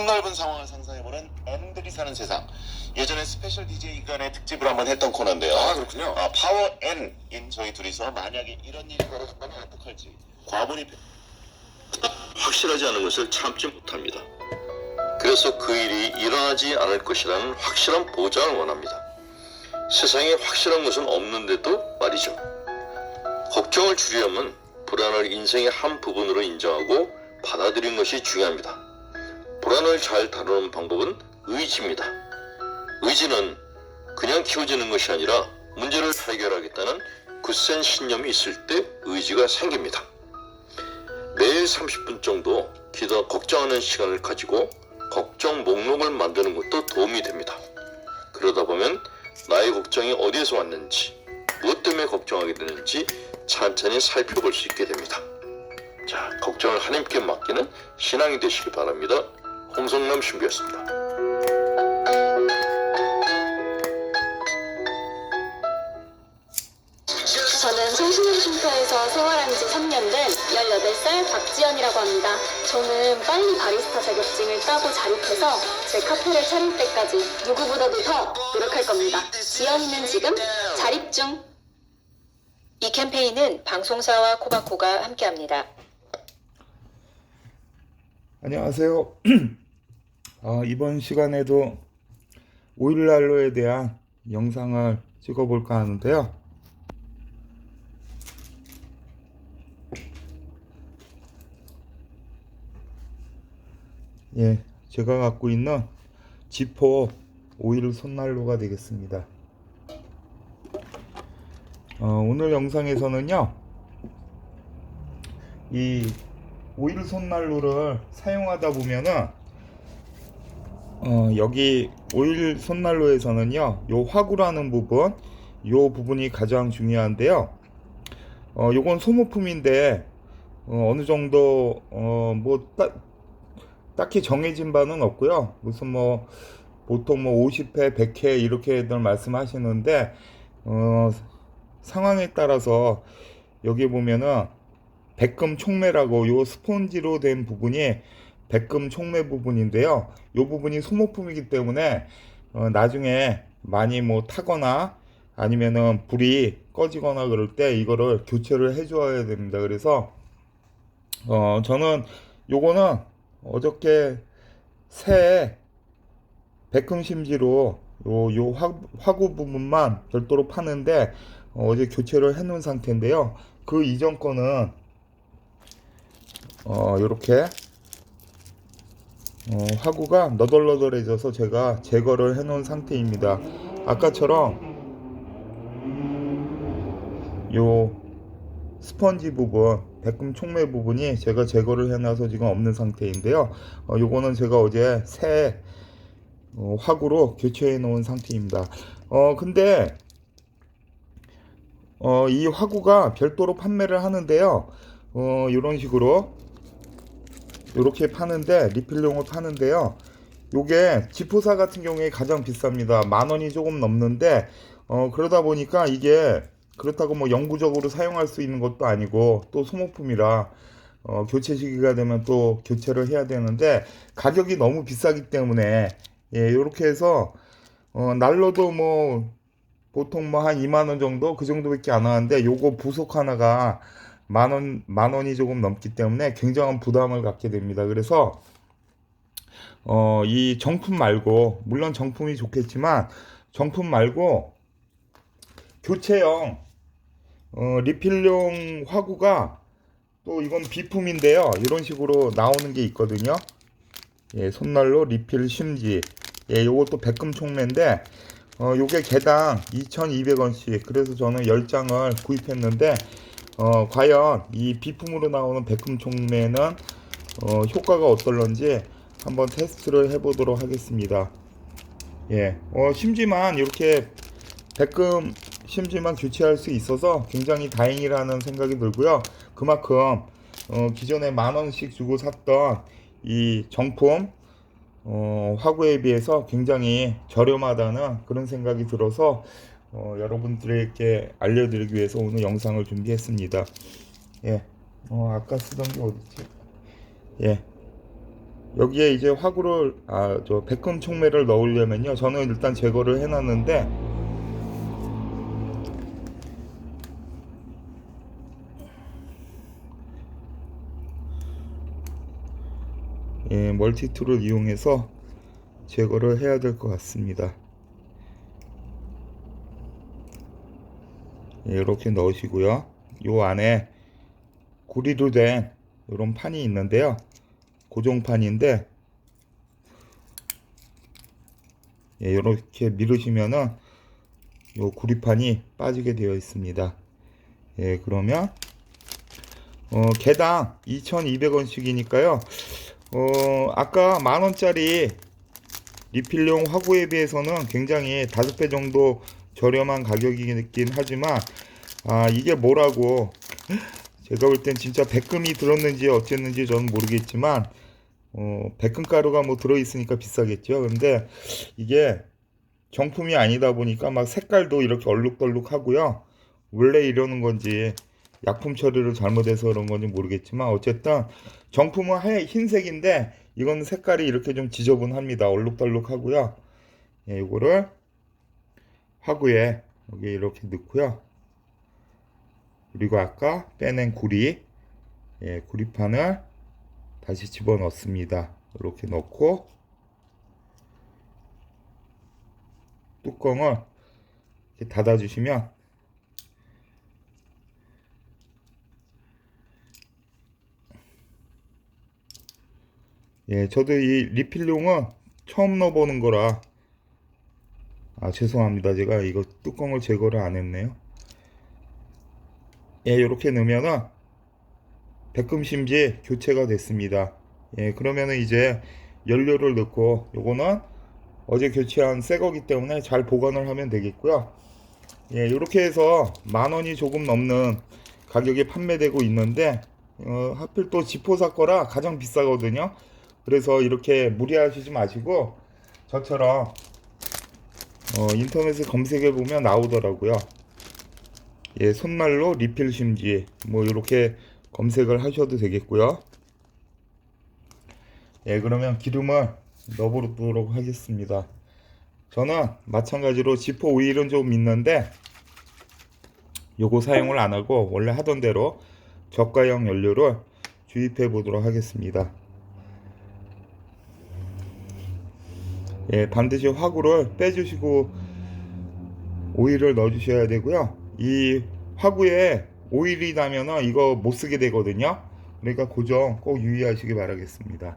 폭넓은 상황을 상상해보는 N들이 사는 세상. 예전에 스페셜 DJ 간의 특집을 한번 했던 코너인데요. 아, 그렇군요. 파워 N인 저희 둘이서 만약에 이런 일이 벌어졌다면 어떡할지 과몰입 확실하지 않은 것을 참지 못합니다. 그래서 그 일이 일어나지 않을 것이라는 확실한 보장을 원합니다. 세상에 확실한 것은 없는데도 말이죠. 걱정을 줄이려면 불안을 인생의 한 부분으로 인정하고 받아들이는 것이 중요합니다. 불안을 잘 다루는 방법은 의지입니다. 의지는 그냥 키워지는 것이 아니라 문제를 해결하겠다는 굳센 신념이 있을 때 의지가 생깁니다. 매일 30분 정도 걱정하는 시간을 가지고 걱정 목록을 만드는 것도 도움이 됩니다. 그러다 보면 나의 걱정이 어디에서 왔는지, 무엇 때문에 걱정하게 되는지 천천히 살펴볼 수 있게 됩니다. 자, 걱정을 하나님께 맡기는 신앙이 되시기 바랍니다. 홍성남 신부였습니다. 저는 성신여고쉼터에서 생활한 지 3년 된 18살 박지연이라고 합니다. 저는 빨리 바리스타 자격증을 따고 자립해서 제 카페를 차릴 때까지 누구보다도 더 노력할 겁니다. 지연이는 지금 자립 중. 이 캠페인은 방송사와 코바코가 함께합니다. 안녕하세요. 이번 시간에도 5일난로에 대한 영상을 찍어볼까 하는데요. 예, 제가 갖고 있는 지포 오일 손난로가 되겠습니다. 오늘 영상에서는요, 이 오일 손난로를 사용하다 보면은 여기 오일 손난로에서는요, 요 화구라는 부분, 요 부분이 가장 중요한데요. 요건 소모품인데 어느 정도 딱히 정해진 바는 없고요. 무슨 보통 50회, 100회 이렇게들 말씀하시는데 상황에 따라서 여기 보면은 백금 촉매라고 요 스폰지로 된 부분이 백금 촉매 부분인데요. 요 부분이 소모품이기 때문에 나중에 많이 타거나 아니면은 불이 꺼지거나 그럴 때 이거를 교체를 해줘야 됩니다. 그래서 저는 요거는 어저께 새 백금 심지로 요 화구 부분만 별도로 파는데 어제 교체를 해 놓은 상태인데요. 그 이전 거는 요렇게 화구가 너덜너덜해져서 제가 제거를 해 놓은 상태입니다. 아까처럼 요 스펀지 부분, 백금 촉매 부분이 제가 제거를 해놔서 지금 없는 상태인데요. 요거는 제가 어제 새 화구로 교체해 놓은 상태입니다. 근데 이 화구가 별도로 판매를 하는데요. 요런 식으로 요렇게 파는데, 리필용을 파는데요. 요게 지포사 같은 경우에 가장 비쌉니다. 10,000원이 조금 넘는데 그러다 보니까 이게 그렇다고 영구적으로 사용할 수 있는 것도 아니고 또 소모품이라 교체 시기가 되면 또 교체를 해야 되는데 가격이 너무 비싸기 때문에 요렇게 해서 난로도 보통 한 20,000원 정도 그 정도밖에 안 하는데 요거 부속 하나가 10,000원이 조금 넘기 때문에 굉장한 부담을 갖게 됩니다. 그래서 이 정품 말고, 물론 정품이 좋겠지만 정품 말고 교체형 리필용 화구가 또 이건 비품인데요. 이런 식으로 나오는 게 있거든요. 손난로 리필 심지. 요것도 백금 촉매인데 요게 개당 2,200원씩. 그래서 저는 10장을 구입했는데 과연 이 비품으로 나오는 백금 촉매는 효과가 어떨런지 한번 테스트를 해보도록 하겠습니다. 심지만 이렇게 백금 심지만 교체할 수 있어서 굉장히 다행이라는 생각이 들고요. 그만큼 기존에 10,000원씩 주고 샀던 이 정품 화구에 비해서 굉장히 저렴하다는 그런 생각이 들어서 여러분들에게 알려드리기 위해서 오늘 영상을 준비했습니다. 아까 쓰던 게 어딨지? 여기에 이제 화구를 저 백금 촉매를 넣으려면요, 저는 일단 제거를 해놨는데 멀티툴을 이용해서 제거를 해야 될 것 같습니다. 이렇게 넣으시고요. 요 안에 구리로 된 이런 판이 있는데요, 고정판인데 이렇게 밀으시면은 요 구리판이 빠지게 되어 있습니다. 그러면 개당 2,200원씩이니까요. 아까 10,000원짜리 리필용 화구에 비해서는 굉장히 5배 정도 저렴한 가격이긴 하지만 이게 뭐라고 제가 볼 땐 진짜 백금이 들었는지 어쨌는지 저는 모르겠지만 백금 가루가 뭐 들어있으니까 비싸겠죠. 근데 이게 정품이 아니다 보니까 막 색깔도 이렇게 얼룩덜룩 하고요. 원래 이러는 건지 약품 처리를 잘못해서 그런 건지 모르겠지만 어쨌든 정품은 흰색인데 이건 색깔이 이렇게 좀 지저분합니다. 얼룩덜룩 하고요. 이거를 화구에 여기 이렇게 넣고요. 그리고 아까 빼낸 구리판을 다시 집어넣습니다. 이렇게 넣고 뚜껑을 이렇게 닫아주시면 저도 이 리필용은 처음 넣어보는 거라 죄송합니다. 제가 이거 뚜껑을 제거를 안 했네요. 이렇게 넣으면은 백금심지 교체가 됐습니다. 그러면은 이제 연료를 넣고, 요거는 어제 교체한 새 거기 때문에 잘 보관을 하면 되겠고요. 이렇게 해서 10,000원이 조금 넘는 가격에 판매되고 있는데 하필 또 지포사 거라 가장 비싸거든요. 그래서 이렇게 무리하시지 마시고 저처럼 인터넷에 검색해 보면 나오더라고요. 손난로 리필 심지 뭐 이렇게 검색을 하셔도 되겠고요. 그러면 기름을 넣어보도록 하겠습니다. 저는 마찬가지로 지포 오일은 좀 있는데 요거 사용을 안 하고 원래 하던 대로 저가형 연료를 주입해 보도록 하겠습니다. 반드시 화구를 빼주시고 오일을 넣어 주셔야 되고요. 이 화구에 오일이 나면은 이거 못 쓰게 되거든요. 그러니까 그 점 꼭 유의하시기 바라겠습니다.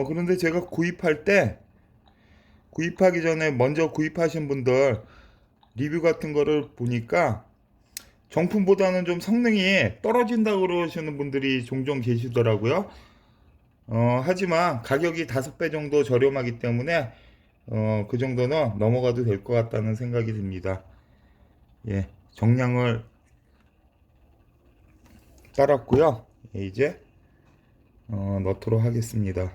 그런데 제가 구입하기 전에 먼저 구입하신 분들 리뷰 같은 거를 보니까 정품보다는 좀 성능이 떨어진다고 그러시는 분들이 종종 계시더라고요. 하지만 가격이 5배 정도 저렴하기 때문에 그 정도는 넘어가도 될 것 같다는 생각이 듭니다. 정량을 따랐고요. 이제 넣도록 하겠습니다.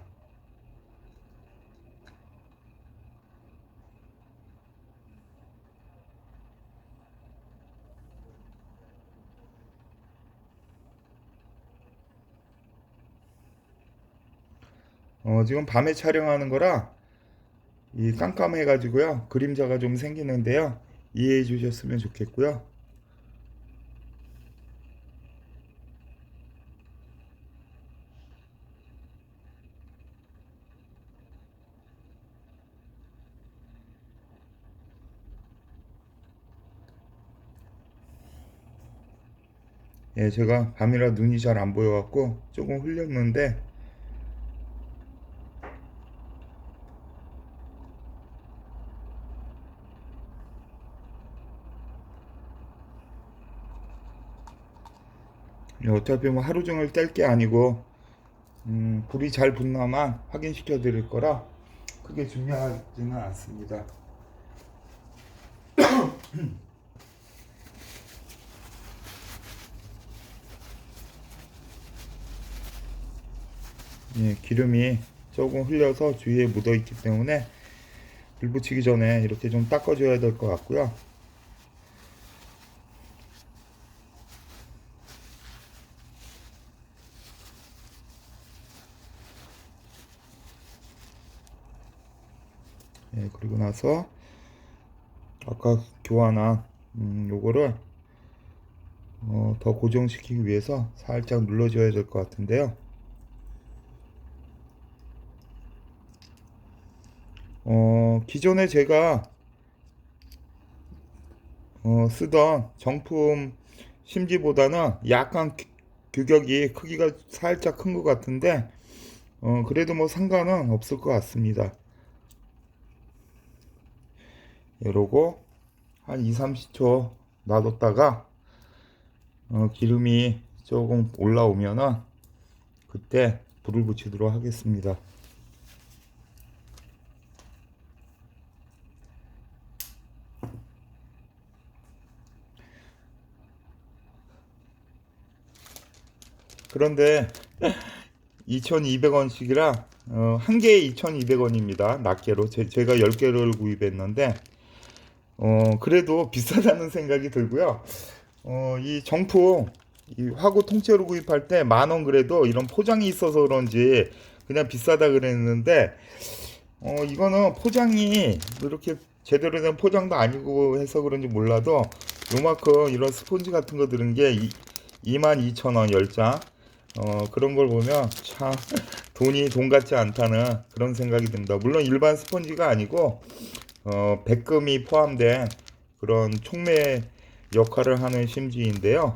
지금 밤에 촬영하는 거라 이 깜깜해 가지고요, 그림자가 좀 생기는데요, 이해해 주셨으면 좋겠고요. 제가 밤이라 눈이 잘 안 보여 갖고 조금 흘렸는데 어차피 뭐 하루 종일 뗄 게 아니고 불이 잘 붙나만 확인시켜 드릴 거라 크게 중요하지는 않습니다. 기름이 조금 흘려서 주위에 묻어 있기 때문에 불 붙이기 전에 이렇게 좀 닦아줘야 될 것 같고요. 예, 그리고 나서 아까 교환한 요거를 더 고정시키기 위해서 살짝 눌러줘야 될 것 같은데요. 기존에 제가 쓰던 정품 심지보다는 약간 규격이 크기가 살짝 큰 것 같은데 그래도 뭐 상관은 없을 것 같습니다. 이러고 한 2-30초 놔뒀다가 기름이 조금 올라오면은 그때 불을 붙이도록 하겠습니다. 그런데 2,200원씩이라 한 개에 2,200원입니다. 낱개로 제가 10개를 구입했는데 그래도 비싸다는 생각이 들고요. 이 정품 이 화구 통째로 구입할 때 10,000원 그래도 이런 포장이 있어서 그런지 그냥 비싸다 그랬는데 이거는 포장이 이렇게 제대로 된 포장도 아니고 해서 그런지 몰라도 요만큼 이런 스폰지 같은 거 들은 게 22,000원 10장 그런 걸 보면 참 돈 같지 않다는 그런 생각이 듭니다. 물론 일반 스펀지가 아니고 백금이 포함된 그런 촉매 역할을 하는 심지인데요.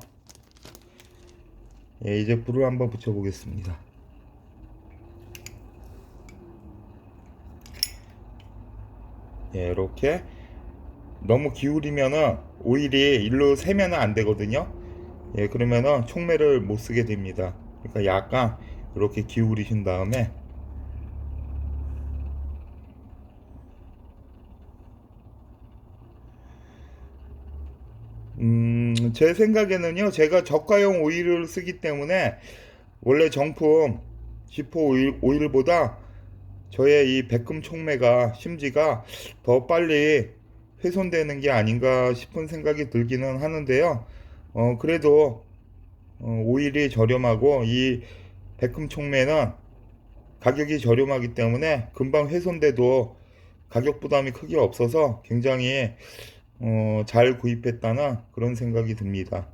예, 이제 불을 한번 붙여 보겠습니다. 예, 이렇게 너무 기울이면은 오일이 일로 새면은 안 되거든요. 예, 그러면은 촉매를 못 쓰게 됩니다. 그러니까 약간 이렇게 기울이신 다음에 제 생각에는요, 제가 저가형 오일을 쓰기 때문에 원래 정품 지포 오일보다 저의 이 백금 촉매가 심지가 더 빨리 훼손되는 게 아닌가 싶은 생각이 들기는 하는데요. 그래도 오일이 저렴하고 이 백금 촉매는 가격이 저렴하기 때문에 금방 훼손돼도 가격 부담이 크게 없어서 굉장히 잘 구입했다는 그런 생각이 듭니다.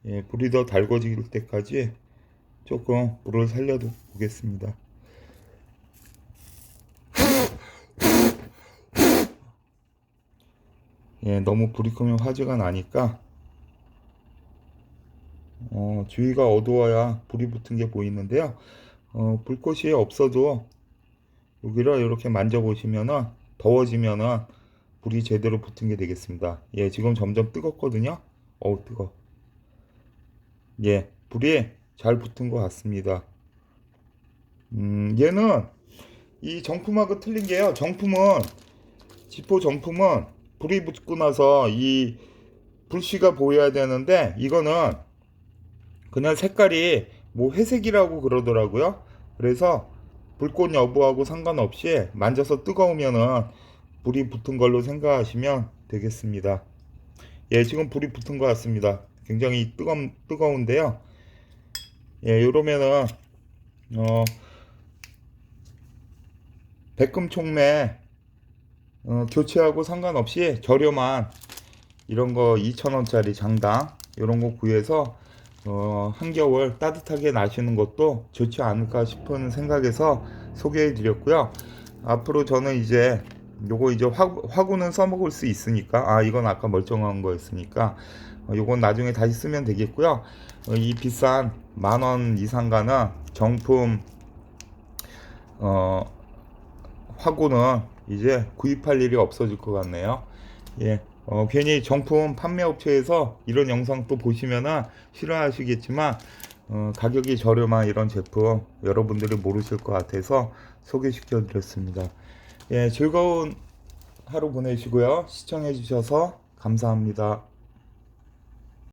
예, 불이 더 달궈질 때까지 조금 불을 살려 보겠습니다. 예, 너무 불이 끄면 화재가 나니까 주위가 어두워야 불이 붙은 게 보이는데요. 불꽃이 없어도 여기를 이렇게 만져보시면은 더워지면은 불이 제대로 붙은 게 되겠습니다. 예, 지금 점점 뜨겁거든요. 어우, 뜨거. 예, 불이 잘 붙은 것 같습니다. 얘는 이 정품하고 틀린 게요. 지포 정품은 불이 붙고 나서 이 불씨가 보여야 되는데 이거는 그냥 색깔이 뭐 회색이라고 그러더라고요. 그래서 불꽃 여부하고 상관없이 만져서 뜨거우면은 불이 붙은 걸로 생각하시면 되겠습니다. 예, 지금 불이 붙은 것 같습니다. 굉장히 뜨거운데요. 예, 이러면은 백금 촉매 교체하고 상관없이 저렴한 이런 거 2,000원짜리 장당 이런 거 구해서 한겨울 따뜻하게 나시는 것도 좋지 않을까 싶은 생각에서 소개해 드렸고요. 앞으로 저는 이제 요거 이제 화구는 써먹을 수 있으니까 이건 아까 멀쩡한 거였으니까 요건 나중에 다시 쓰면 되겠고요. 이 비싼 10,000원 이상 가는 정품 화구는 이제 구입할 일이 없어질 것 같네요. 예. 괜히 정품 판매업체에서 이런 영상 또 보시면은 싫어하시겠지만 가격이 저렴한 이런 제품 여러분들이 모르실 것 같아서 소개시켜 드렸습니다. 예, 즐거운 하루 보내시고요. 시청해 주셔서 감사합니다.